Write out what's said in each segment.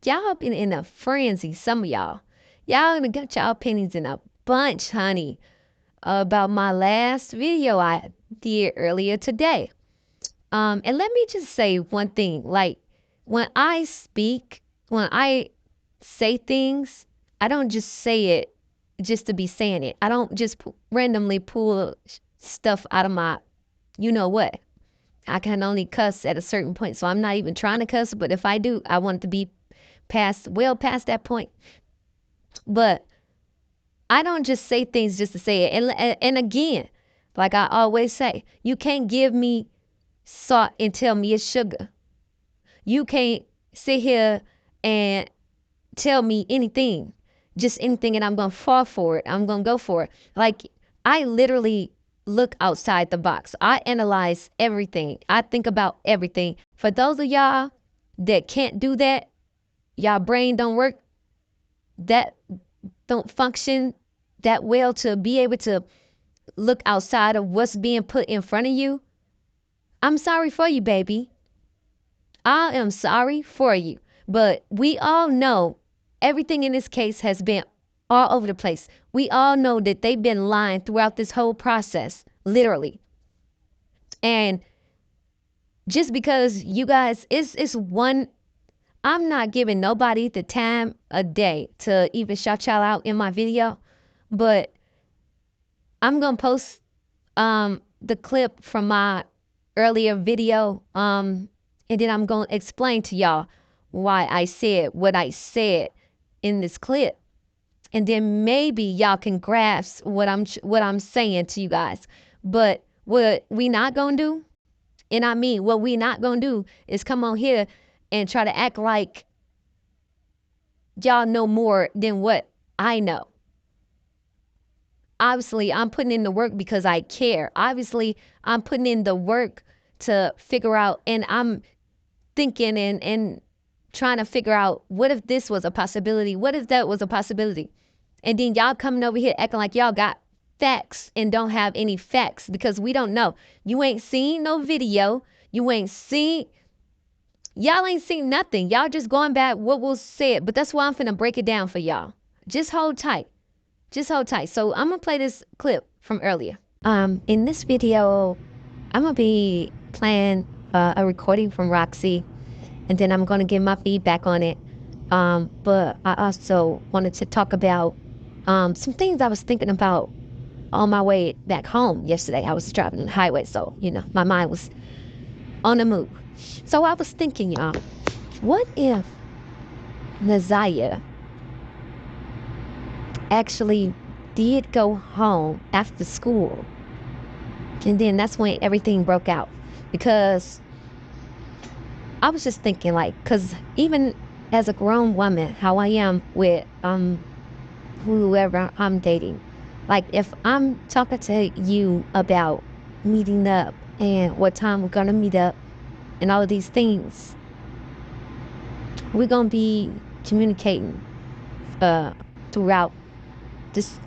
y'all been in a frenzy. Some of y'all done got y'all opinions in a bunch, honey, about my last video I did earlier today. And let me just say one thing. Like, when I speak, when I say things, I don't just say it just to be saying it. I don't just randomly pull stuff out of my, you know what. I can only cuss at a certain point, so I'm not even trying to cuss. But if I do, I want it to be well past that point. But I don't just say things just to say it. And again, like I always say, you can't give me salt and tell me it's sugar. You can't sit here and tell me anything, just anything, and I'm gonna fall for it. I'm gonna go for it. Like, I literally look outside the box. I analyze everything. I think about everything. For those of y'all that can't do that, y'all brain don't work, that don't function that well to be able to look outside of what's being put in front of you. I'm sorry for you, baby. I am sorry for you. But we all know everything in this case has been all over the place. We all know that they've been lying throughout this whole process, literally. And just because you guys, it's one, I'm not giving nobody the time a day to even shout y'all out in my video, but I'm gonna post the clip from my earlier video, and then I'm gonna explain to y'all why I said what I said in this clip, and then maybe y'all can grasp what I'm saying to you guys. But what we not gonna do, and I mean what we not gonna do, is come on here and try to act like y'all know more than what I know. Obviously, I'm putting in the work because I care. Obviously, I'm putting in the work to figure out, and I'm thinking and trying to figure out, what if this was a possibility? What if that was a possibility? And then y'all coming over here acting like y'all got facts and don't have any facts, because we don't know. You ain't seen no video. Y'all ain't seen nothing. Y'all just going back what was said. But that's why I'm finna break it down for y'all. Just hold tight. Just hold tight. So I'm gonna play this clip from earlier. In this video, I'm gonna be playing a recording from Roxy, and then I'm gonna give my feedback on it. But I also wanted to talk about some things I was thinking about on my way back home yesterday. I was driving the highway, so my mind was on the move. So I was thinking, y'all, what if Naziah actually did go home after school, and then that's when everything broke out? Because I was just thinking, like, because even as a grown woman, how I am with whoever I'm dating, like, if I'm talking to you about meeting up and what time we're gonna meet up and all of these things, we're gonna be communicating throughout this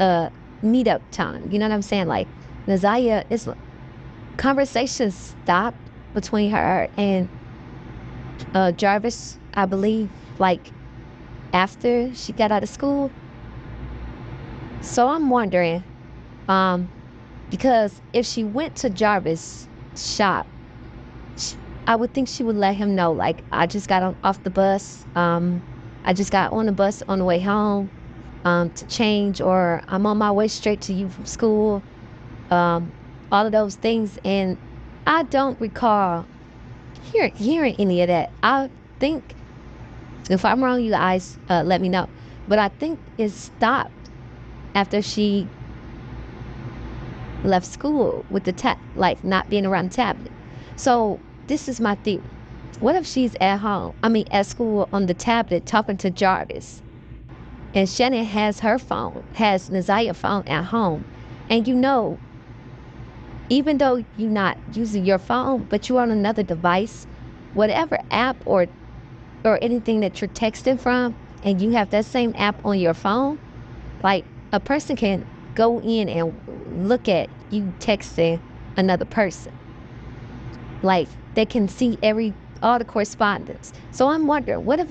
meetup time. You know what I'm saying? Like, Naziah, is conversations stopped between her and Jarvis, I believe, like, after she got out of school. So I'm wondering, because if she went to Jarvis' shop, I would think she would let him know, like, I just got off the bus. I just got on the bus on the way home to change, or I'm on my way straight to you from school. All of those things. And I don't recall hearing any of that. I think, if I'm wrong, you guys let me know. But I think it stopped after she left school with the like, not being around the tablet. So this is my theory. What if she's at school on the tablet talking to Jarvis, and Shannon has Naziah's phone at home, and even though you're not using your phone, but you're on another device, whatever app or anything that you're texting from, and you have that same app on your phone, like, a person can go in and look at you texting another person. Like, they can see every all the correspondence. So I'm wondering, what if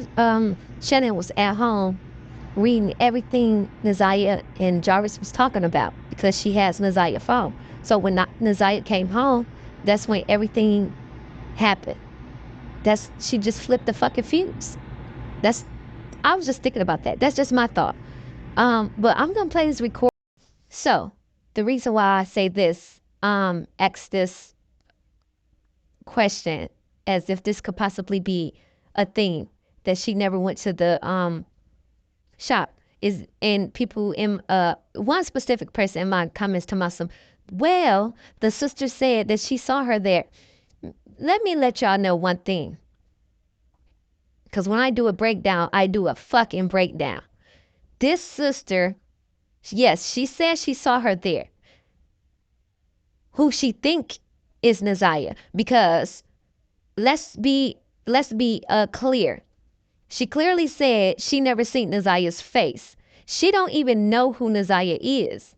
Shannon was at home reading everything Naziah and Jarvis was talking about because she has Naziah's phone. So when Naziah came home, that's when everything happened. She just flipped the fucking fuse. I was just thinking about that. That's just my thought. But I'm gonna play this record. So the reason why I say this, ask this question as if this could possibly be a thing that she never went to the shop is, and people in one specific person in my comments to Muslim, well, the sister said that she saw her there. Let me let y'all know one thing, because when I do a breakdown, I do a fucking breakdown. This sister, yes, she said she saw her there. Who she think is Naziah, because let's be clear. She clearly said she never seen Naziah's face. She don't even know who Naziah is.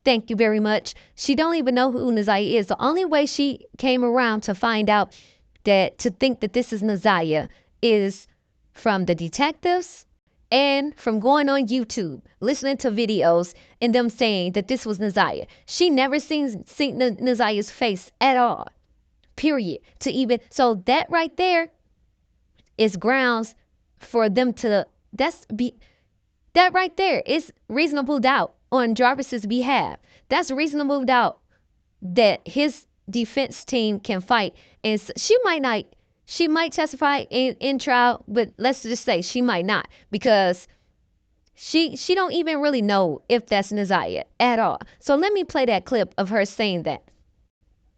Thank you very much. She don't even know who Naziah is. The only way she came around to find out to think that this is Naziah is from the detectives and from going on YouTube, listening to videos and them saying that this was Naziah. She never seen Naziah's face at all. Period. So that right there is grounds for them to, that right there is reasonable doubt on Jarvis's behalf. That's reasonable doubt that his defense team can fight. And she might testify in trial, but let's just say she might not, because she don't even really know if that's Naziah at all. So let me play that clip of her saying that.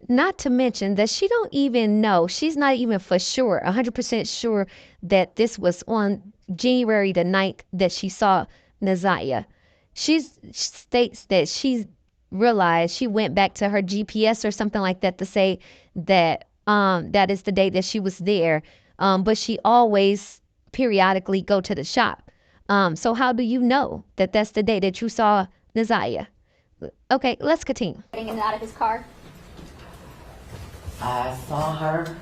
Not to mention that she don't even know, she's not even for sure, 100% sure that this was on January the 9th that she saw Naziah. She states that she realized, she went back to her GPS or something like that to say that that is the day that she was there. But she always periodically go to the shop. So how do you know that that's the day that you saw Naziah? Okay, let's continue. Getting in and out of his car. I saw her,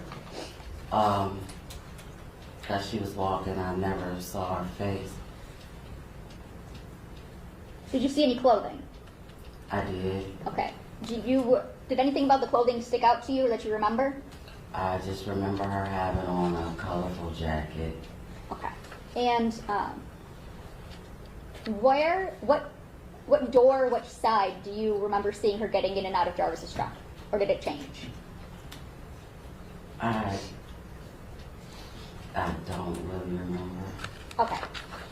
as she was walking. I never saw her face. Did you see any clothing? I did. Okay. Did anything about the clothing stick out to you or that you remember? I just remember her having on a colorful jacket. Okay. And what door, which side do you remember seeing her getting in and out of Jarvis's truck? Or did it change? I don't really remember. Okay,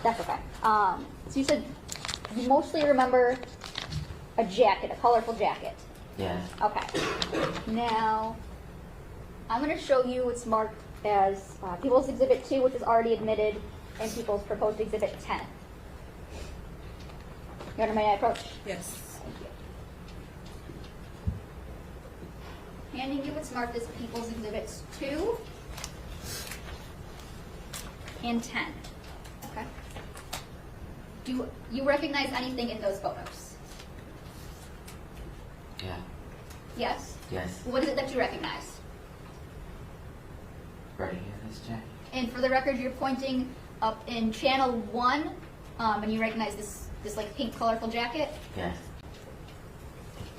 that's okay. So you said you mostly remember a jacket, a colorful jacket. Yes. Okay. Now, I'm going to show you what's marked as People's Exhibit 2, which is already admitted, and People's Proposed Exhibit 10. You understand my approach? Yes. Handing you what's marked as People's Exhibits 2 and 10. Okay. Do you recognize anything in those photos? Yeah. Yes? Yes. What is it that you recognize? Right here, this jacket. And for the record, you're pointing up in channel 1, and you recognize this like pink colorful jacket? Yes.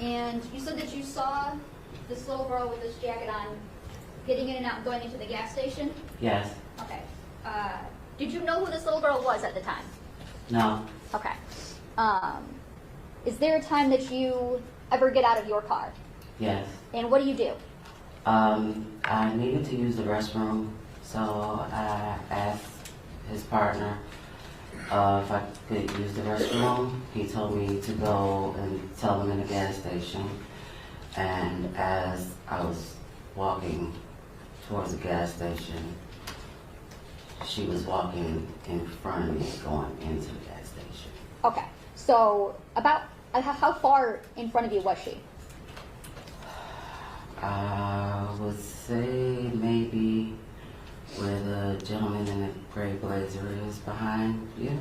And you said that you saw this little girl with this jacket on getting in and out and going into the gas station? Yes. Okay. Did you know who this little girl was at the time? No. Okay. Is there a time that you ever get out of your car? Yes. And what do? I needed to use the restroom, so I asked his partner if I could use the restroom. He told me to go and tell him in the gas station. And as I was walking towards the gas station, she was walking in front of me going into the gas station. Okay. So about how far in front of you was she? I would say maybe where the gentleman in the gray blazer is behind you.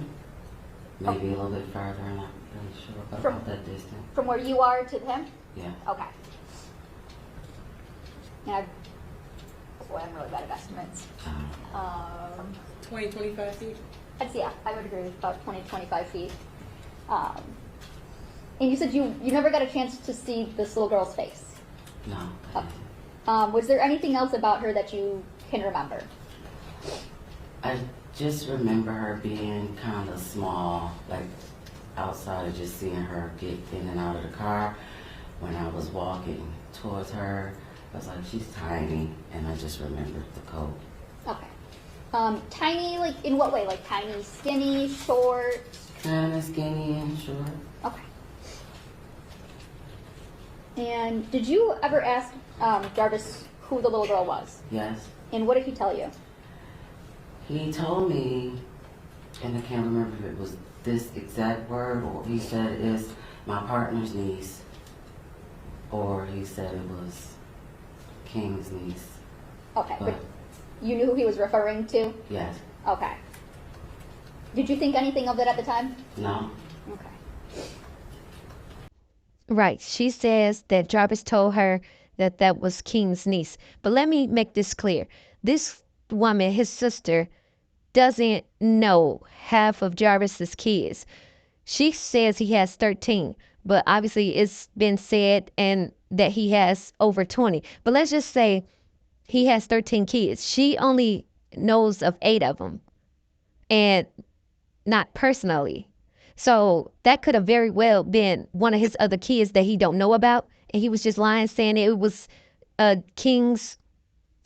Maybe a little bit further, I'm not really sure about that distance. From where you are to him? Yeah. Okay. And boy, I'm really bad at estimates. 20, 25 feet. I would agree with about 20, 25 feet. And you said you never got a chance to see this little girl's face. No. Was there anything else about her that you can remember? I just remember her being kind of small, like outside of just seeing her get in and out of the car. When I was walking towards her, I was like, she's tiny, and I just remembered the coat. Okay. Tiny, like in what way? Like tiny, skinny, short? Kind of skinny and short. Okay. And did you ever ask Jarvis who the little girl was? Yes. And what did he tell you? He told me, and I can't remember if it was this exact word, or he said it's my partner's niece, or he said it was King's niece. Okay, but you knew who he was referring to? Yes. Okay. Did you think anything of it at the time? No. Okay. Right. She says that Jarvis told her that that was King's niece. But let me make this clear. This woman, his sister, doesn't know half of Jarvis's kids. She says he has 13, but obviously it's been said and that he has over 20. But let's just say he has 13 kids. She only knows of 8 of them, and not personally. So that could have very well been one of his other kids that he don't know about, and he was just lying saying it was a King's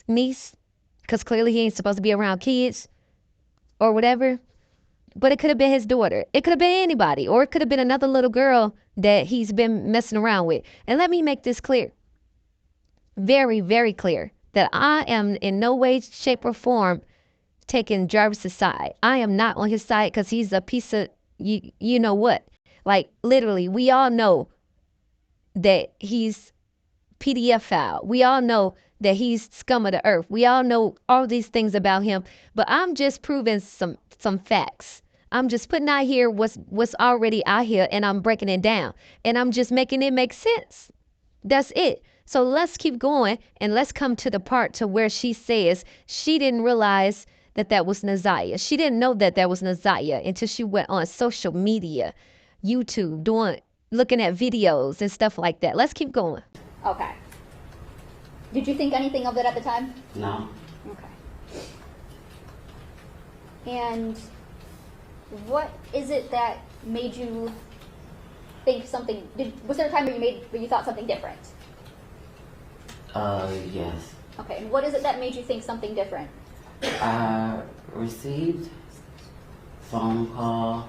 niece, because clearly he ain't supposed to be around kids or whatever. But it could have been his daughter. It could have been anybody, or it could have been another little girl that he's been messing around with. And let me make this clear, very, very clear, that I am in no way, shape, or form taking Jarvis's side. I am not on his side because he's a piece of you know what. Like literally, we all know that he's PDF file. We all know that he's scum of the earth. We all know all these things about him, but I'm just proving some facts. I'm just putting out here what's already out here, and I'm breaking it down, and I'm just making it make sense. That's it. So let's keep going, and let's come to the part to where she says she didn't realize that that was Naziah. She didn't know that that was Naziah until she went on social media, YouTube, looking at videos and stuff like that. Let's keep going. Okay. Did you think anything of it at the time? No. Okay. And what is it that made you think something? Was there a time where you thought something different? Yes. Okay. And what is it that made you think something different? I received phone call,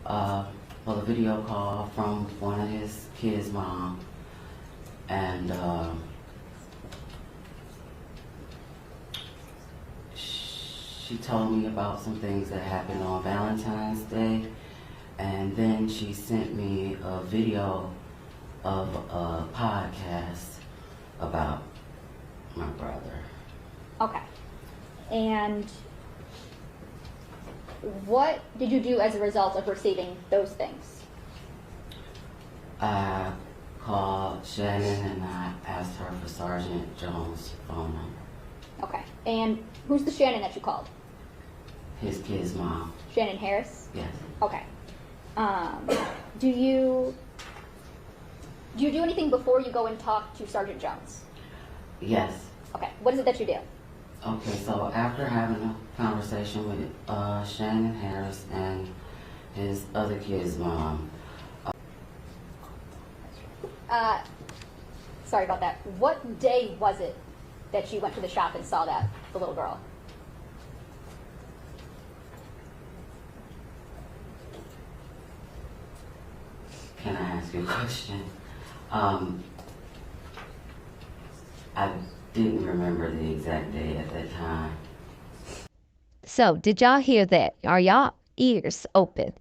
well, a video call from one of his kids' mom, and she told me about some things that happened on Valentine's Day, and then she sent me a video of a podcast about my brother. Okay. And what did you do as a result of receiving those things? I called Shannon and I asked her for Sergeant Jones' phone number. Okay. And who's the Shannon that you called? His kid's mom. Shannon Harris? Yes. Okay. Do you do anything before you go and talk to Sergeant Jones? Yes. Okay. What is it that you do? Okay, so after having a conversation with Shannon Harris and his other kid's mom. Sorry about that. What day was it that you went to the shop and saw the little girl? Can I ask you a question? I didn't remember the exact day at that time. So, did y'all hear that? Are y'all ears open?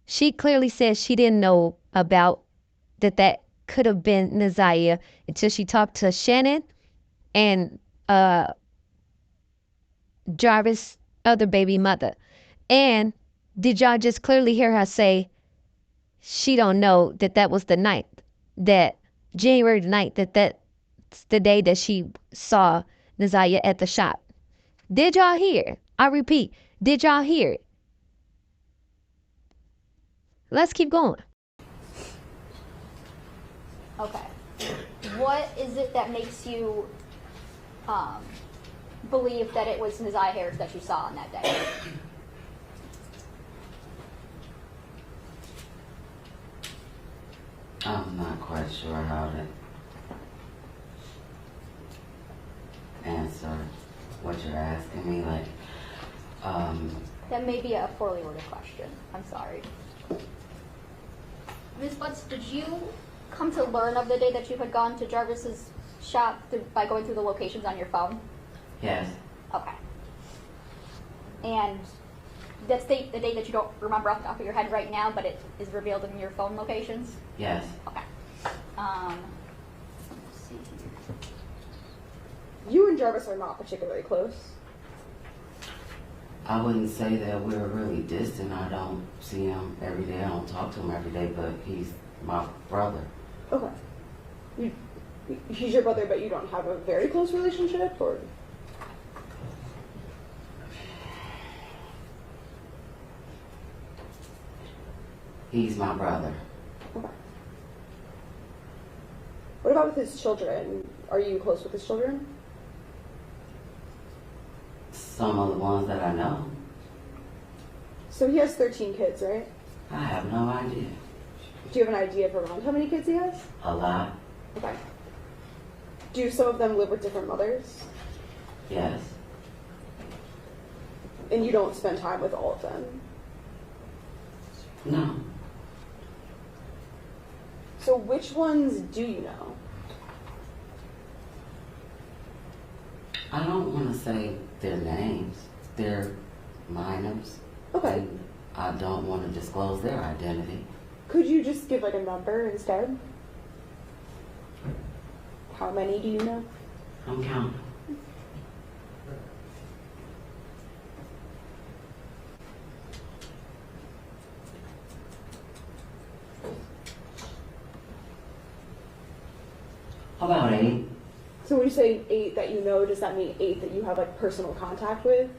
She clearly says she didn't know about that could have been Naziah until she talked to Shannon and Jarvis' other baby mother. And did y'all just clearly hear her say she don't know that was the night, that January the 9th, that's the day that she saw Nazaya at the shop. Did y'all hear? I repeat, did y'all hear it? Let's keep going. Okay. What is it that makes you believe that it was Nazaya Harris that you saw on that day? I'm not quite sure how to answer what you're asking me. That may be a poorly worded question. I'm sorry. Ms. Butts, did you come to learn of the day that you had gone to Jarvis's shop by going through the locations on your phone? yes, Okay. And that's the day that you don't remember off the top of your head right now, but it is revealed in your phone locations? yes. Okay. Let's see here. You and Jarvis are not particularly close. I wouldn't say that we're really distant. I don't see him every day. I don't talk to him every day, but he's my brother. Okay. He's your brother, but you don't have a very close relationship, or? He's my brother. Okay. What about with his children? Are you close with his children? Some of the ones that I know, So he has 13 kids, right? I have no idea. Do you have an idea of around how many kids he has? A lot, Okay. Do some of them live with different mothers? yes. And you don't spend time with all of them? No, So which ones do you know? I don't want to say their names. They're minors. Okay. And I don't want to disclose their identity. Could you just give like a number instead? How many do you know? I'm counting. About 8. So when you say 8 that you know, does that mean 8 that you have like personal contact with?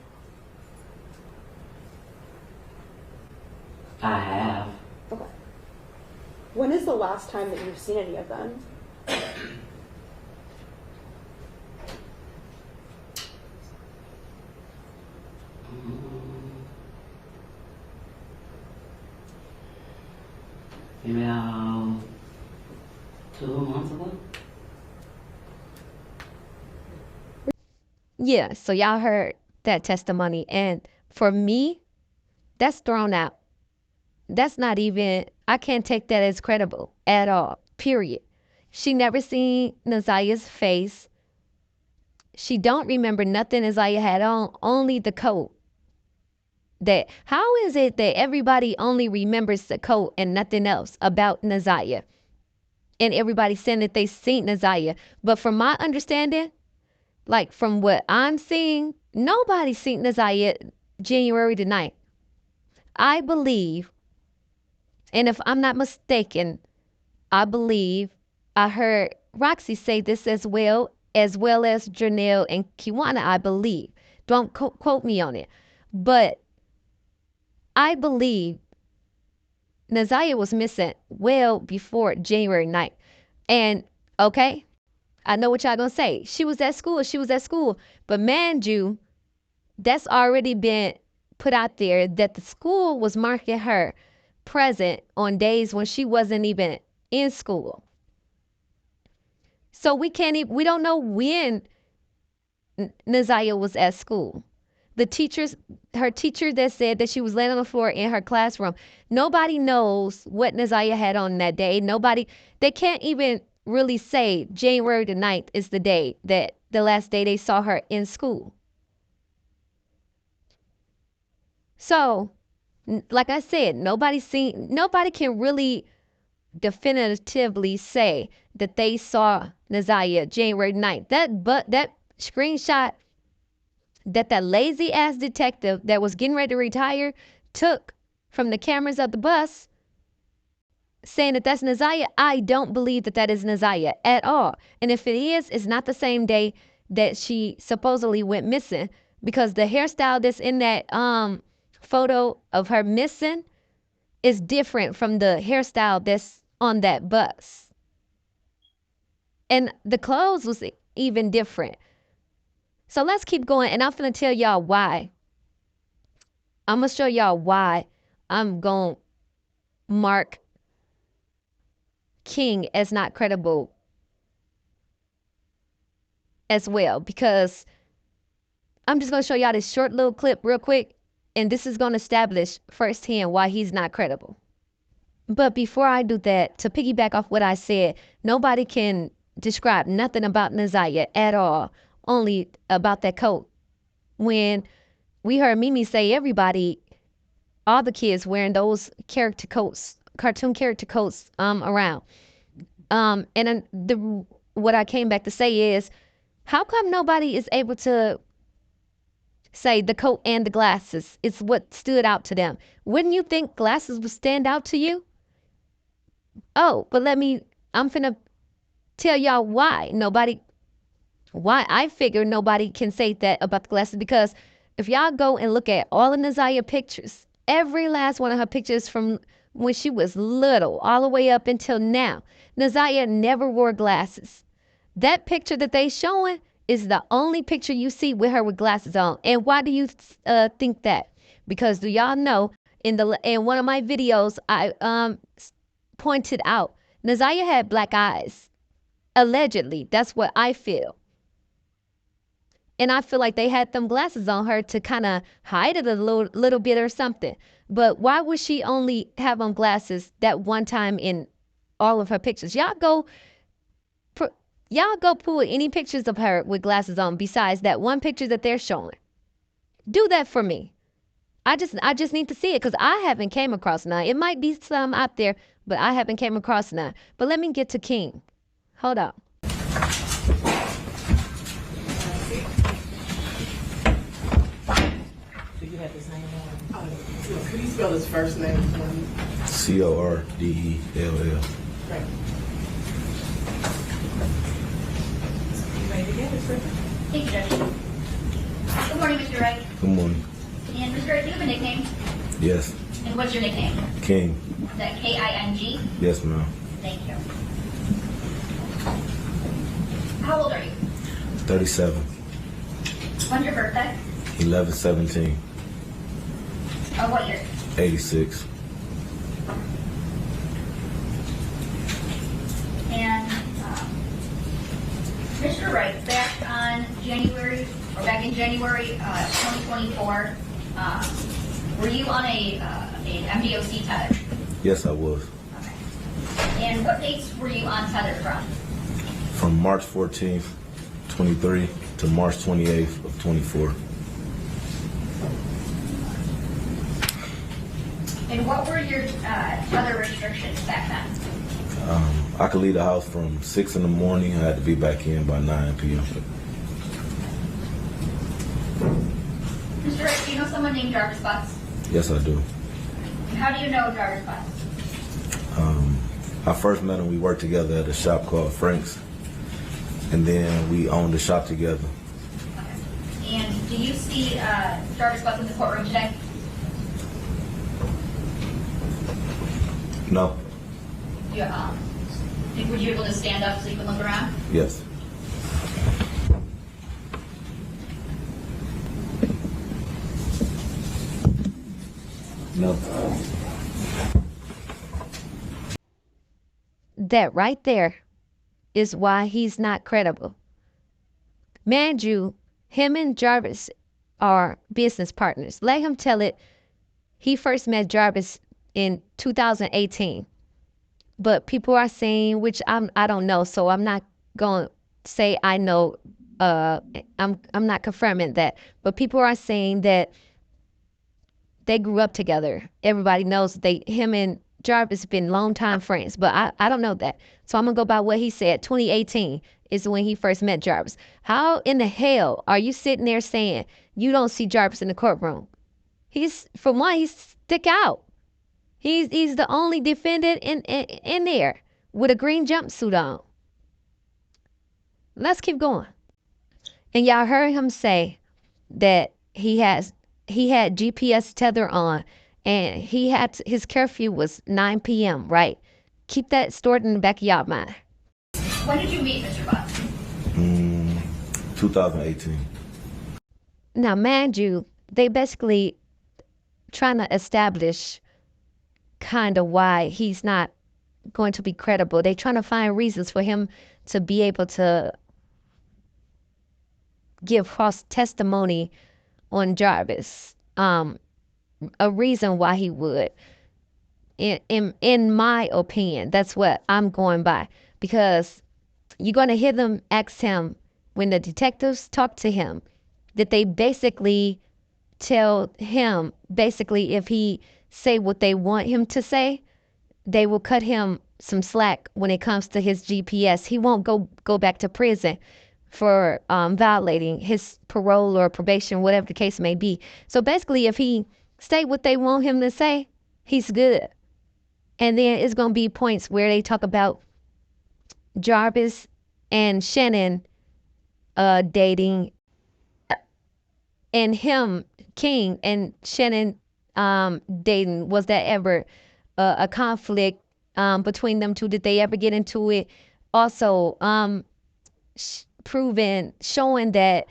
I have. Okay. When is the last time that you've seen any of them? Maybe about 2 months ago. Yeah, so y'all heard that testimony. And for me, that's thrown out. That's not even, I can't take that as credible at all, period. She never seen Nazaya's face. She don't remember nothing Nazaya had on, only the coat. That how is it that everybody only remembers the coat and nothing else about Nazaya? And everybody saying that they seen Nazaya. But from my understanding, like from what I'm seeing, nobody seen Nazaya January the 9th. I believe, and if I'm not mistaken, I believe I heard Roxy say this as well as Janelle and Kiwana, I believe. Don't quote me on it. But I believe Nazaya was missing well before January 9th. And okay, I know what y'all gonna say. She was at school. But man, you, that's already been put out there that the school was marking her present on days when she wasn't even in school. So we don't know when Nazaya was at school. Her teacher that said that she was laying on the floor in her classroom, nobody knows what Nazaya had on that day. They can't even really say January the 9th is the last day they saw her in school. So, like I said, nobody can really definitively say that they saw Nazaya January 9th. That screenshot that lazy ass detective that was getting ready to retire took from the cameras of the bus saying that that's Nazaya, I don't believe that is Nazaya at all. And if it is, it's not the same day that she supposedly went missing, because the hairstyle that's in that photo of her missing is different from the hairstyle that's on that bus. And the clothes was even different. So let's keep going, and I'm gonna tell y'all why. I'm gonna show y'all why I'm gonna mark King as not credible as well, because I'm just gonna show y'all this short little clip real quick, and this is gonna establish firsthand why he's not credible. But before I do that, to piggyback off what I said, nobody can describe nothing about Naziah at all, only about that coat. When we heard Mimi say everybody, all the kids wearing those character coats, cartoon character coats around. And what I came back to say is, how come nobody is able to say the coat and the glasses is what stood out to them? Wouldn't you think glasses would stand out to you? Oh, but I'm finna tell y'all why I figure nobody can say that about the glasses, because if y'all go and look at all of Naziah pictures, every last one of her pictures from when she was little all the way up until now, Naziah never wore glasses. That picture that they showing is the only picture you see with her with glasses on. And why do you think that? Because do y'all know, in one of my videos I pointed out, Naziah had black eyes. Allegedly, that's what I feel. And I feel like they had them glasses on her to kind of hide it a little bit or something. But why would she only have on glasses that one time in all of her pictures? Y'all go pull any pictures of her with glasses on besides that one picture that they're showing. Do that for me. I just need to see it, because I haven't came across none. It might be some out there, but I haven't came across none. But let me get to King. Hold on. Do you have his name on? Could you spell his first name for me? Cordell. Right. You ready to get it, sir? Thank you, Judge. Good morning, Mr. Wright. Good morning. And Mr. Wright, do you have a nickname? Yes. And what's your nickname? King. Is that King? Yes, ma'am. Thank you. How old are you? 37. When's your birthday? 11/17. What year? 86. And Mr. Wright, back in January 2024, were you on an MDOC tether? Yes, I was. Okay. And what dates were you on tether from? From March 14th, 23 to March 28th of 24. And what were your tether restrictions back then? I could leave the house from 6 in the morning. I had to be back in by 9 p.m. Mr. Wright, do you know someone named Jarvis Butts? Yes, I do. And how do you know Jarvis Butts? I first met him, we worked together at a shop called Frank's. And then we owned the shop together. Okay. And do you see Jarvis Butts in the courtroom today? No. Would you be able to stand up so you can look around? Yes. No. That right there is why he's not credible. Man, him and Jarvis are business partners. Let him tell it. He first met Jarvis in 2018. But people are saying, which I don't know, so I'm not going to say I know. I'm not confirming that. But people are saying that they grew up together. Everybody knows him and Jarvis have been longtime friends, but I don't know that. So I'm going to go by what he said. 2018 is when he first met Jarvis. How in the hell are you sitting there saying you don't see Jarvis in the courtroom? He's stick out. He's the only defendant in there with a green jumpsuit on. Let's keep going. And y'all heard him say that he had GPS tether on, and his curfew was 9 p.m. Right? Keep that stored in the back of y'all mind. When did you meet Mr. Butts? 2018. Now, mind you, they basically trying to establish kind of why he's not going to be credible. They trying to find reasons for him to be able to give false testimony on Jarvis. A reason why he would. In my opinion, that's what I'm going by, because you're going to hear them ask him when the detectives talk to him that they basically tell him basically if he say what they want him to say, they will cut him some slack when it comes to his GPS. He won't go back to prison for violating his parole or probation, whatever the case may be. So basically, if he say what they want him to say, he's good. And then it's going to be points where they talk about Jarvis and Shannon dating, and him, King, and Shannon dating. Was that ever a conflict between them two? Did they ever get into it? Also, showing that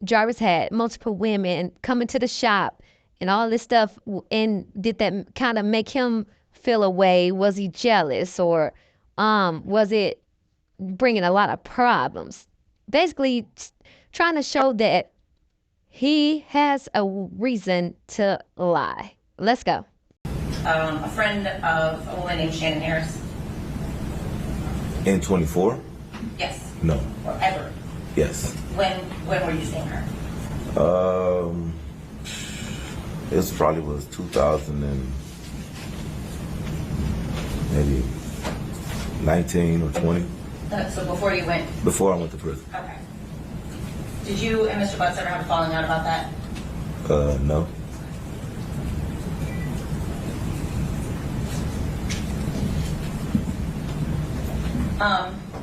Jarvis had multiple women coming to the shop and all this stuff. And did that kind of make him feel away? Was he jealous, or was it bringing a lot of problems? Basically, trying to show that he has a reason to lie. Let's go. A friend of a woman named Shannon Harris. In 24? Yes. No. Or ever. Yes. When were you seeing her? This probably was 2000 and maybe 19 or 20. So before you went. Before I went to prison. Okay. Did you and Mr. Butts ever have a falling out about that? No.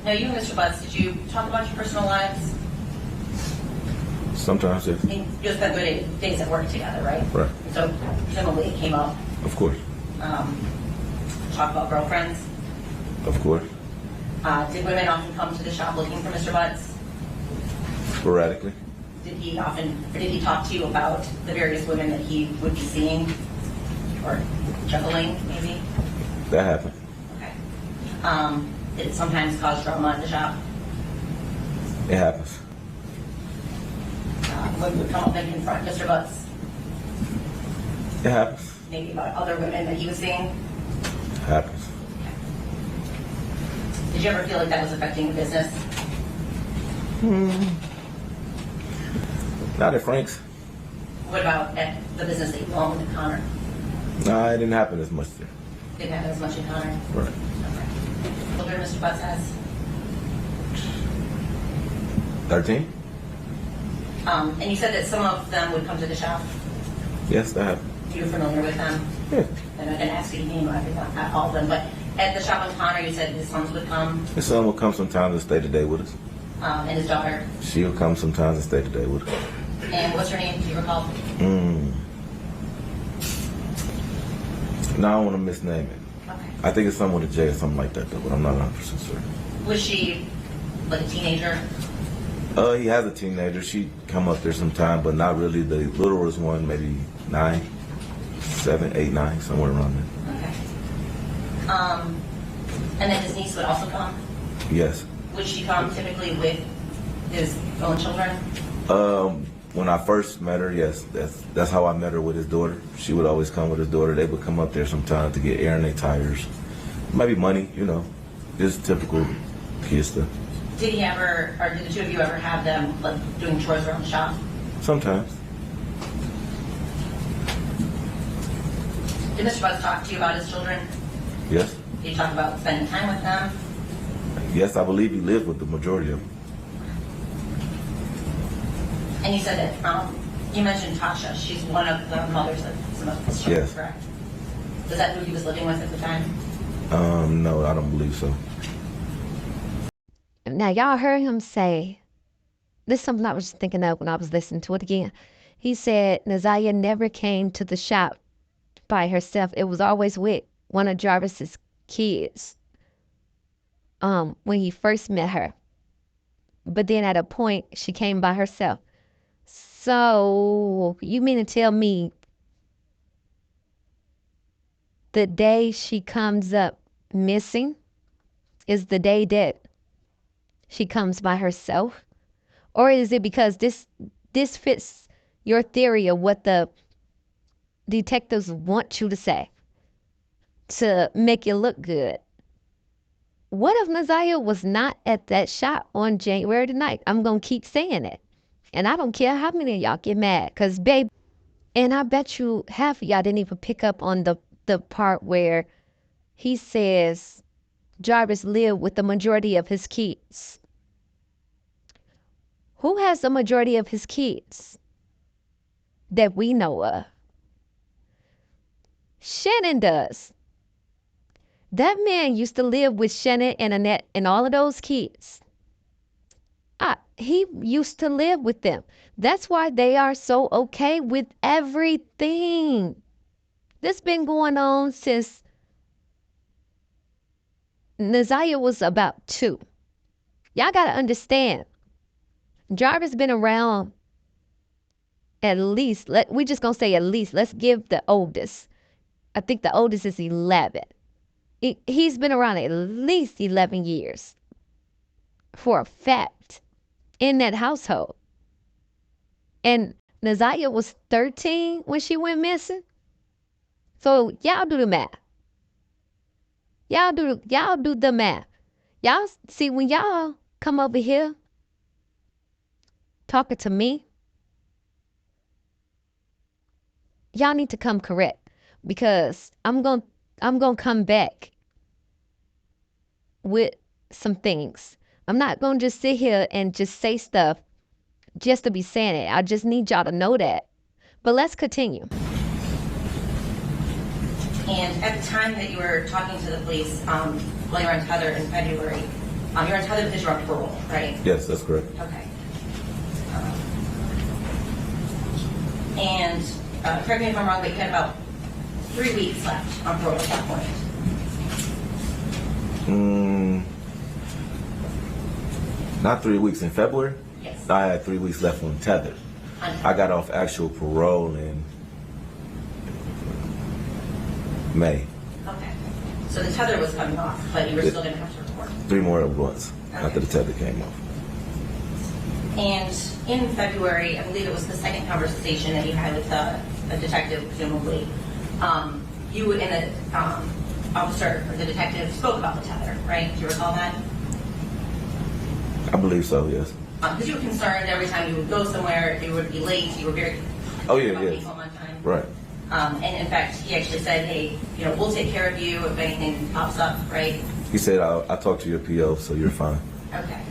Now you and Mr. Butts, did you talk about your personal lives? Sometimes, yes. I mean, you spent good days at work together, right? Right. So presumably it came up. Of course. Talk about girlfriends. Of course. Did women often come to the shop looking for Mr. Butts? Sporadically. Did he talk to you about the various women that he would be seeing or juggling, maybe? That happened. Okay. Did it sometimes cause drama in the shop? It happens. Women would come up and confront Mr. Butts, It happens. maybe about other women that he was seeing? It happens. Did you ever feel like that was affecting the business? Not at Frank's. What about at the business that you own with Connor? No, it didn't happen as much there. Didn't have as much in Connor? Right. Okay. Children Mr. Butts has? 13? And you said that some of them would come to the shop. Yes, that happened. You're familiar with them? Yeah. And I didn't ask you to name not all of them, but at the shop on Connor, you said his sons would come, His son will come sometimes and stay today with us. and his daughter. She'll come sometimes and stay today with us. And what's her name? Do you recall? No, I don't want to misname it. Okay. I think it's someone with a J or something like that, though, but I'm not 100% sure. Was she like a teenager? He has a teenager. She come up there sometime, but not really. The littlest one, maybe 9, 7, 8, 9, somewhere around there. Okay. And then his niece would also come? Yes. Would she come typically with his own children? When I first met her, yes, that's how I met her with his daughter. She would always come with his daughter. They would come up there sometimes to get air in their tires. Maybe money, just typical kid stuff. Did he ever, or did the two of you ever have them like doing chores around the shop? Sometimes. Did Mr. Butts talk to you about his children? Yes. Did you talk about spending time with them? Yes, I believe he lived with the majority of them. And you said that, you mentioned Tasha. She's one of the mothers of some of his children, Yes. correct? Was that who he was living with at the time? No, I don't believe so. Now, y'all heard him say this is something I was thinking of when I was listening to it again. He said Naziah never came to the shop by herself. It was always with one of Jarvis's kids. When he first met her. But then at a point she came by herself. So you mean to tell me the day she comes up missing is the day that she comes by herself? Or is it because this fits your theory of what the detectives want you to say to make you look good? What if Naziah was not at that shop on January the 9th? I'm going to keep saying it. And I don't care how many of y'all get mad. Because, babe, and I bet you half of y'all didn't even pick up on the part where he says Jarvis lived with the majority of his kids. Who has the majority of his kids that we know of? Shannon does. That man used to live with Shannon and Annette and all of those kids. He used to live with them. That's why they are so okay with everything. This been going on since Naziah was about 2. Y'all got to understand. Jarvis been around at least, we just going to say at least, let's give the oldest. I think the oldest is 11. He's been around at least 11 years for a fact in that household. And Naziah was 13 when she went missing. So y'all do the math. Y'all do the math. Y'all see, when y'all come over here talking to me, y'all need to come correct, because I'm going to come back with some things. I'm not going to just sit here and just say stuff just to be saying it. I just need y'all to know that. But let's continue. And at the time that you were talking to the police, while you were untethered in February, you were untethered because you were on parole, right? Yes, that's correct. Okay. And correct me if I'm wrong, but you had about 3 weeks left on parole at that point. Not 3 weeks in February. Yes. I had 3 weeks left on tethered. I got off actual parole in May. Okay. So the tether was coming off, but you were still going to have to report. 3 more months after the tether came off. And in February, I believe it was the second conversation that you had with a detective, presumably, you and the officer, or the detective, spoke about the tether, right? Do you recall that? I believe so, yes. Because you were concerned every time you would go somewhere, you would be late, you were very Oh, yeah, about yeah. being home on time. Right. And in fact, he actually said, hey, we'll take care of you if anything pops up, right? He said, I'll talk to your PO, so you're fine. Okay.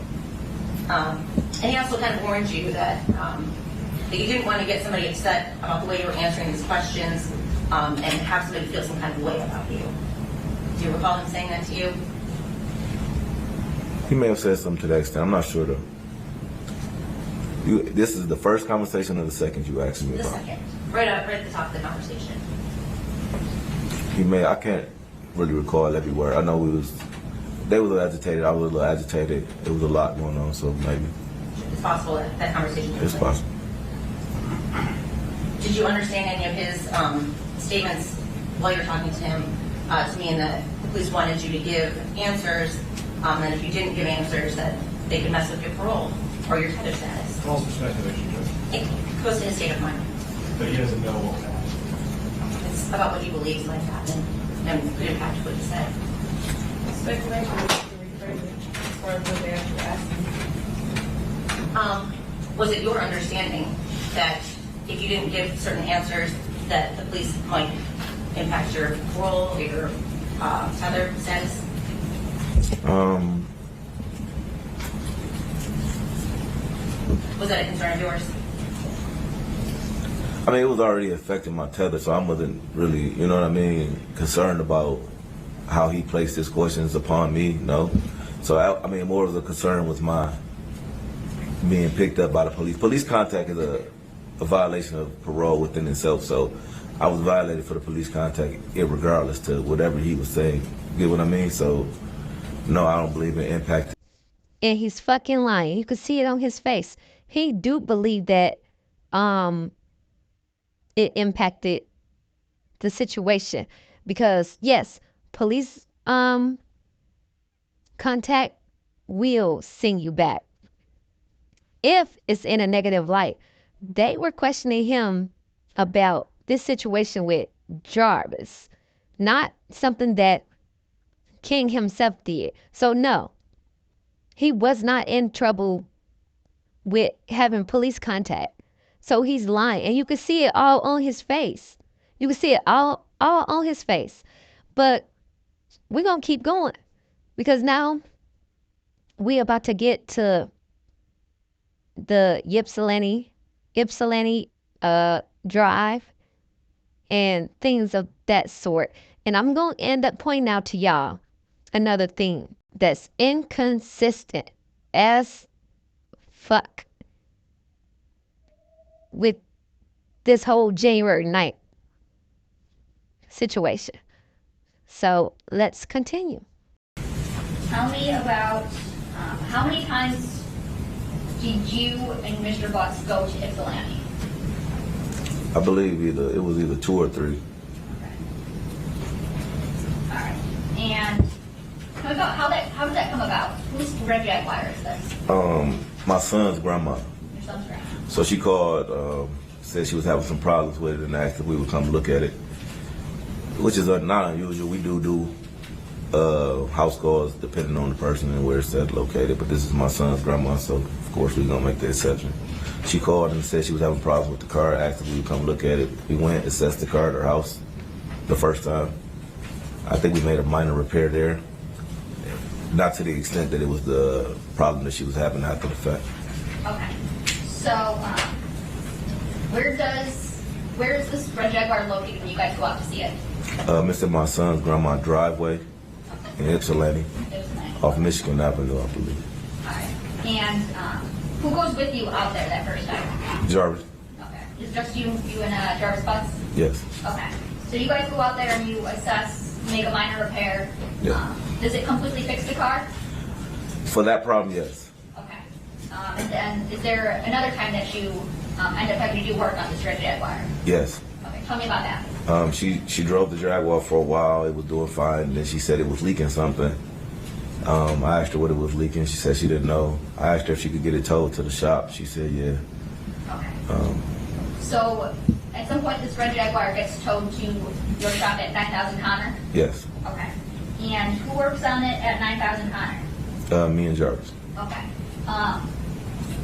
And he also kind of warned you that you didn't want to get somebody upset about the way you were answering these questions and have somebody feel some kind of way about you. Do you recall him saying that to you? He may have said something to that extent. I'm not sure, though. This is the first conversation or the second you asked me The about? second. Right at the top of the conversation. I can't really recall every word. I know they were a little agitated. I was a little agitated. It was a lot going on, so maybe. It's possible that conversation took It's place. possible. Did you understand any of his statements while you were talking to him to mean that the police wanted you to give answers, and if you didn't give answers, that they could mess with your parole or your tether status? It's also speculation, Judge. It goes to his state of mind. But he doesn't know what happened. It's about what he believes might happen and could impact what he said. Speculation is to rephrase it as far as what they actually asked. Was it your understanding that if you didn't give certain answers, that the police might impact your parole or your tether status? Was that a concern of yours? I mean, it was already affecting my tether, so I wasn't really, you know what I mean, concerned about how he placed his questions upon me, no. So, I mean, more of the concern was my being picked up by the police. Police contact is a violation of parole within itself. So I was violated for the police contact, irregardless to whatever he was saying. You get what I mean? So no, I don't believe it impacted. And he's fucking lying. You could see it on his face. He do believe that it impacted the situation, because yes, police contact will send you back if it's in a negative light. They were questioning him about this situation with Jarvis, not something that King himself did. So no, he was not in trouble with having police contact. So he's lying, and you can see it all on his face. You can see it all on his face. But we're gonna keep going, because now we about to get to the Ypsilanti drive and things of that sort. And I'm gonna end up pointing out to y'all another thing that's inconsistent as fuck with this whole January 9th situation. So let's continue. Tell me about how many times did you and Mr. Butts go to Ypsilanti? I believe it was either 2 or 3. All right. And tell me about how does that come about? Whose red jaguar is this? My son's grandma. Your son's grandma. So she called, said she was having some problems with it, and asked if we would come look at it, which is not unusual. We do house calls depending on the person and where it's located, but this is my son's grandma, so of course we're gonna make the exception. She called and said she was having problems with the car, asked if we would come look at it. We went, assessed the car at her house the first time. I think we made a minor repair there, not to the extent that it was the problem that she was having after the fact. Okay. So, where is this red jaguar located when you guys go out to see it? It's in my son's grandma's driveway in Ypsilanti, off Michigan Avenue, I believe. All right. And who goes with you out there that first time? Jarvis? Okay. Is it just you and Jarvis Butts? Yes. Okay. So you guys go out there and you assess, make a minor repair. Yeah. Does it completely fix the car? For that problem, yes. Okay. And then is there another time that you end up having to do work on this red jaguar? Yes. Okay. Tell me about that. She drove the Jaguar for a while. It was doing fine. And then she said it was leaking something. I asked her what it was leaking. She said she didn't know. I asked her if she could get it towed to the shop. She said, yeah. Okay. So at some point this red jaguar gets towed to your shop at 9000 Connor? Yes. Okay. And who works on it at 9000 Connor? Me and Jarvis. Okay.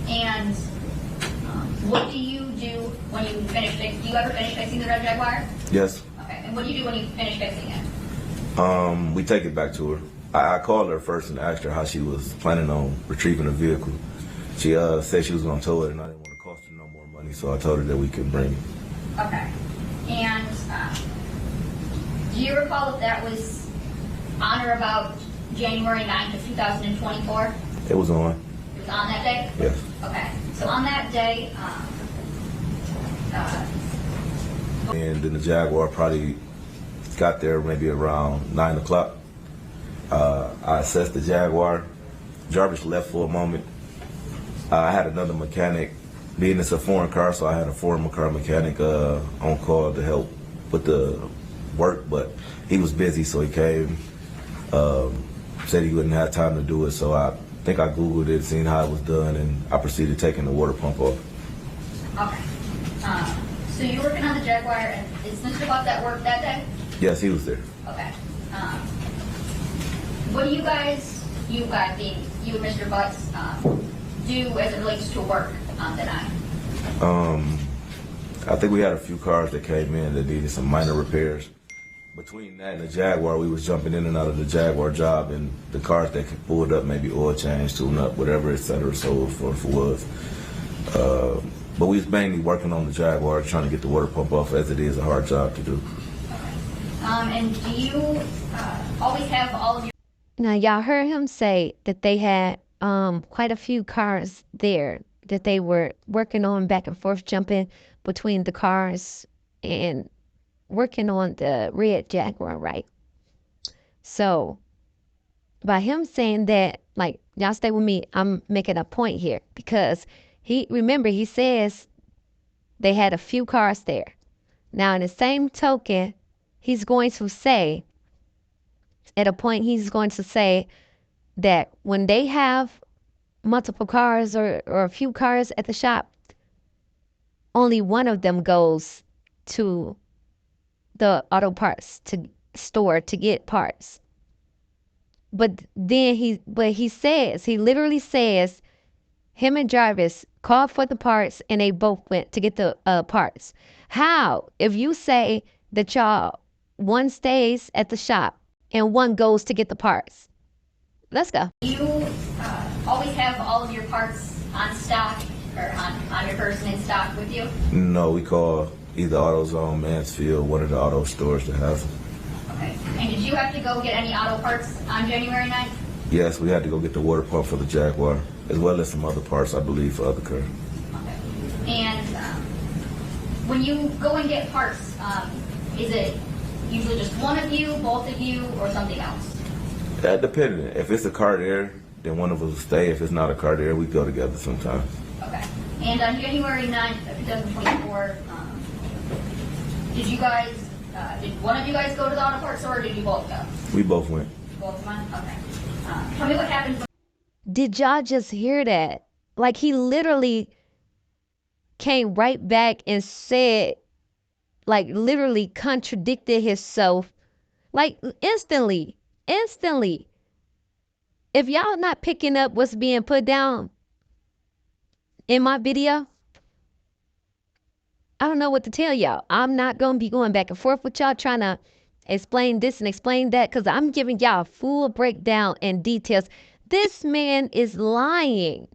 And what do you do when you finish fixing? Do you ever finish fixing the red jaguar? Yes. Okay. And what do you do when you finish fixing it? We take it back to her. I called her first and asked her how she was planning on retrieving the vehicle. She said she was going to tow it, and I didn't want to cost her no more money, so I told her that we could bring it. Okay. And do you recall if that was on or about January 9th of 2024? It was on. It was on that day? Yes. Okay. So on that day, And then the Jaguar probably got there maybe around 9 o'clock. I assessed the Jaguar. Jarvis left for a moment. I had another mechanic, being it's a foreign car, so I had a foreign car mechanic on call to help with the work, but he was busy, so he came, said he wouldn't have time to do it, so I think I Googled it, seen how it was done, and I proceeded taking the water pump off. okay. So you're working on the Jaguar, and is Mr. Buck at work that day? Yes, he was there. Okay. What do you guys being you and Mr. Butts, do as it relates to work on the night? I think we had a few cars that came in that needed some minor repairs. Between that and the Jaguar, we was jumping in and out of the Jaguar job, and the cars that pulled up, maybe oil change, tune up, whatever, et cetera, so forth was. But we was mainly working on the Jaguar, trying to get the water pump off, as it is a hard job to do. And do you always have all of your... Now, y'all heard him say that they had quite a few cars there that they were working on, back and forth, jumping between the cars and working on the red Jaguar, right? So by him saying that, like, y'all stay with me, I'm making a point here, because he says they had a few cars there. Now, in the same token, he's going to say, at a point, he's going to say that when they have multiple cars or a few cars at the shop, only one of them goes to the auto parts store to get parts. But then he literally says, him and Jarvis called for the parts and they both went to get the parts. How? If you say that y'all, one stays at the shop and one goes to get the parts. Let's go. You always have all of your parts on stock or on your person in stock with you? No, we call either AutoZone, Mansfield, one of the auto stores that has them. Okay. And did you have to go get any auto parts on January 9th? Yes, we had to go get the water pump for the Jaguar, as well as some other parts, I believe, for other cars. Okay. And when you go and get parts, is it usually just one of you, both of you, or something else? That depending. If it's a car there, then one of us will stay. If it's not a car there, we go together sometimes. Okay. And on January 9th of 2024, did you guys, did one of you guys go to the auto parts store, or did you both go? We both went. Both went? Okay. Tell me what happened. Did y'all just hear that? Like, he literally came right back and said, like, literally contradicted himself, like, instantly. If y'all not picking up what's being put down in my video, I don't know what to tell y'all. I'm not going to be going back and forth with y'all trying to explain this and explain that, because I'm giving y'all a full breakdown and details. This man is lying.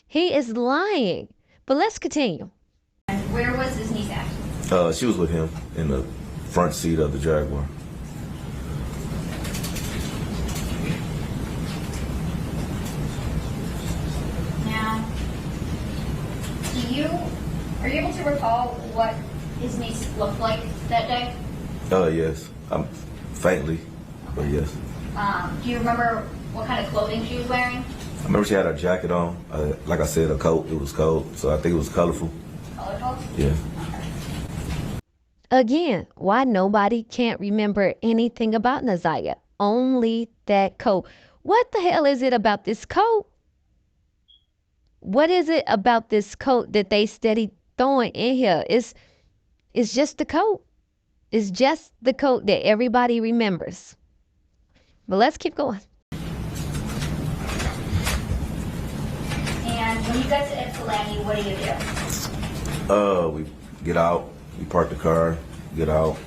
He is lying. But let's continue. Where was his niece at? She was with him in the front seat of the Jaguar. Now, are you able to recall what his niece looked like that day? Yes. Faintly, but yes. Do you remember what kind of clothing she was wearing? I remember she had a jacket on. Like I said, a coat. It was cold, so I think it was colorful. Colorful? Yeah. Again, why nobody can't remember anything about Naziah? Only that coat. What the hell is it about this coat? What is it about this coat that they steady throwing in here? It's just the coat. It's just the coat that everybody remembers. But let's keep going. And when you get to Ypsilanti, what do you do? We get out. We park the car. Get out.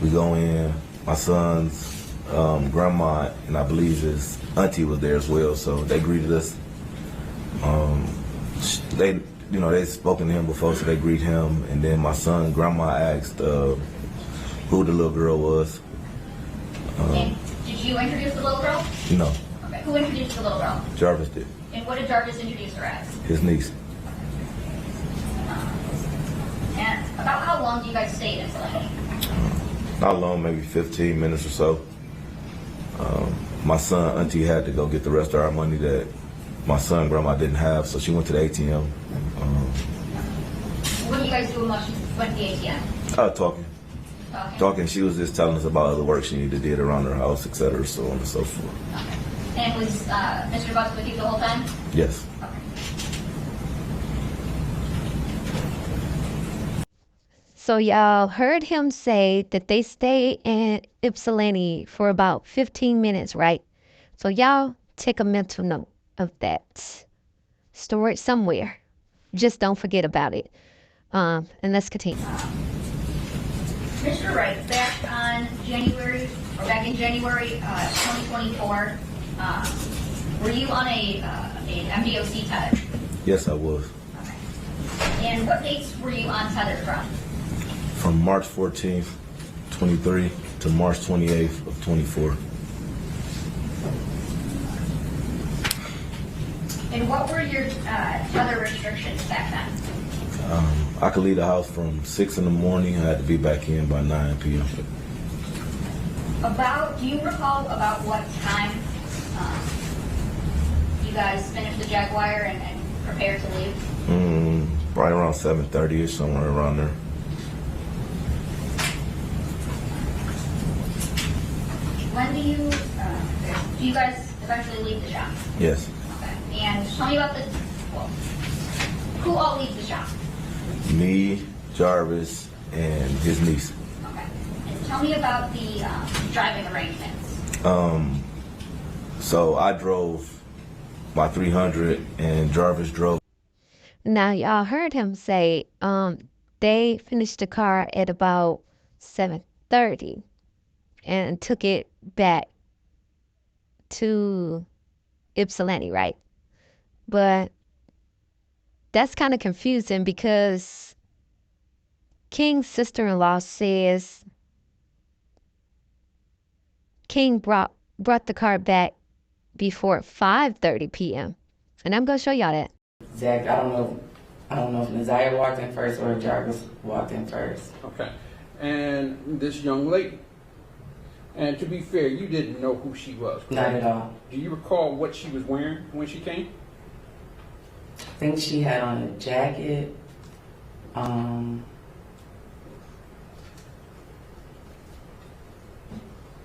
We go in. My son's grandma and I believe his auntie was there as well, so they greeted us. They spoken to him before, so they greet him. And then my son, grandma asked who the little girl was. And did you introduce the little girl? No, Okay. Who introduced the little girl? Jarvis did. And what did Jarvis introduce her as? His niece. And about how long do you guys stay in Ypsilanti? Not long, maybe 15 minutes or so. My son, auntie had to go get the rest of our money that my son, grandma didn't have, so she went to the ATM. What do you guys do when she went to the ATM? Talking. She was just telling us about other work she needed to do around her house, etc., so on and so forth. Okay. And was Mr. Bucks with you the whole time? Yes. Okay. So y'all heard him say that they stayed in Ypsilanti for about 15 minutes, right? So y'all take a mental note of that. Store it somewhere. Just don't forget about it. And let's continue. Mr. Wright, back in January 2024, were you on an MDOC tether? Yes, I was. Okay. And what dates were you on tether from? From March 14th, 23 to March 28th of 24. And what were your other restrictions back then? I could leave the house from 6 in the morning. I had to be back in by 9 p.m. Do you recall about what time you guys finished the Jaguar and prepared to leave? Probably around 7:30ish, somewhere around there. When do you guys eventually leave the shop? Yes. Okay. And tell me about who all leaves the shop? Me, Jarvis, and his niece. Okay. And tell me about the driving arrangements. So I drove my 300 and Jarvis drove. Now y'all heard him say they finished the car at about 7:30 and took it back to Ypsilanti, right? But that's kind of confusing because King's sister-in-law says King brought the car back before 5:30 p.m. And I'm gonna show y'all that. Zach, I don't know if Naziah walked in first or Jarvis walked in first. Okay. And this young lady. And to be fair, you didn't know who she was, correct? Not at all. Do you recall what she was wearing when she came? I think she had on a jacket.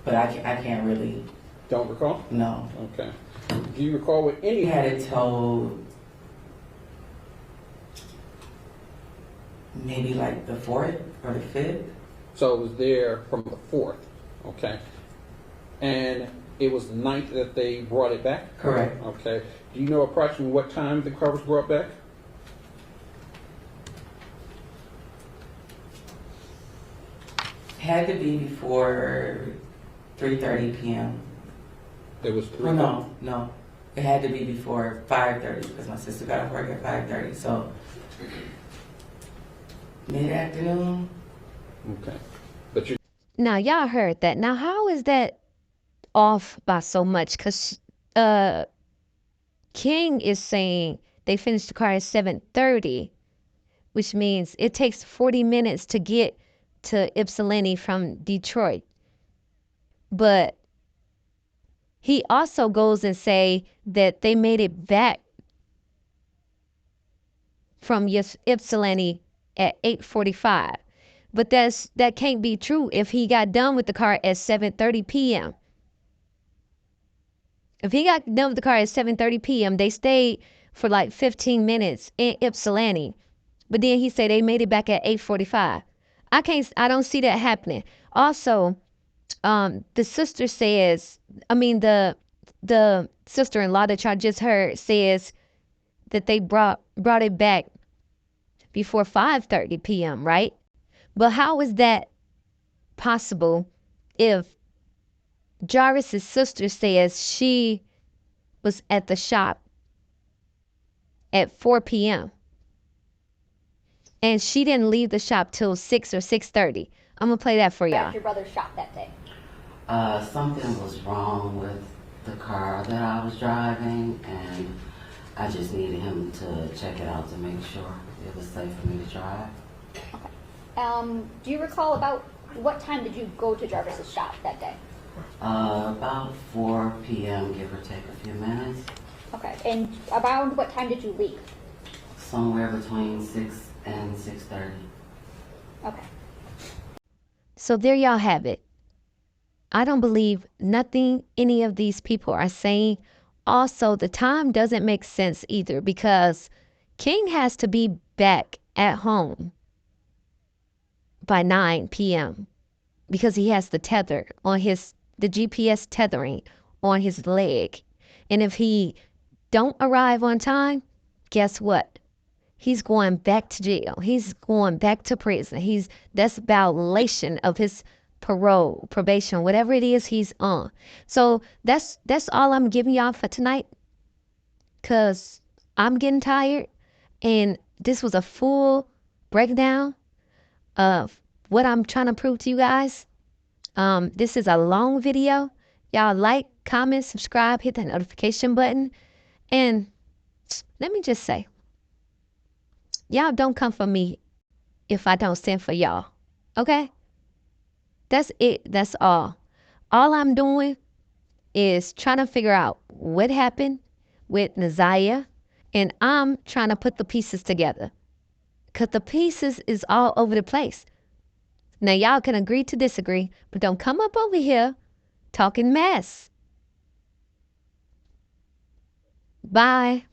But I can't really. Don't recall? No. Okay. Do you recall what any He had it towed maybe like the 4th or the 5th. So it was there from the 4th. Okay. And it was the 9th that they brought it back? Correct. Okay. Do you know approximately what time the car was brought back? Had to be before 3:30 p.m. There was three. Well, no. It had to be before 5:30 because my sister got off work at 5:30. So mid-afternoon. Okay. But you. Now y'all heard that. Now how is that off by so much? Because King is saying they finished the car at 7:30, which means it takes 40 minutes to get to Ypsilanti from Detroit. But he also goes and say that they made it back from Ypsilanti at 8:45. But that can't be true if he got done with the car at 7:30 p.m. If he got done with the car at 7:30 p.m., they stayed for like 15 minutes in Ypsilanti. But then he said they made it back at 8:45. I don't see that happening. Also, the sister says, the sister-in-law that y'all just heard says that they brought it back before 5:30 p.m., right? But how is that possible if Jarvis's sister says she was at the shop at 4 p.m. and she didn't leave the shop till 6 or 6:30? I'm gonna play that for y'all. At your brother's shop that day. Something was wrong with the car that I was driving, and I just needed him to check it out to make sure it was safe for me to drive. Do you recall about what time did you go to Jarvis's shop that day? About 4 p.m., give or take a few minutes. Okay. And around what time did you leave? Somewhere between 6 and 6:30. Okay. So there y'all have it. I don't believe nothing any of these people are saying. Also, the time doesn't make sense either because King has to be back at home by 9 p.m. because he has the tether on the GPS tethering on his leg. And if he don't arrive on time, guess what? He's going back to jail. He's going back to prison. That's violation of his parole, probation, whatever it is he's on. So that's all I'm giving y'all for tonight. Cause I'm getting tired, and this was a full breakdown of what I'm trying to prove to you guys. This is a long video. Y'all like, comment, subscribe, hit that notification button, and let me just say, y'all don't come for me if I don't send for y'all. Okay? That's it. That's all. All I'm doing is trying to figure out what happened with Naziah, and I'm trying to put the pieces together. Because the pieces is all over the place. Now, y'all can agree to disagree, but don't come up over here talking mess. Bye.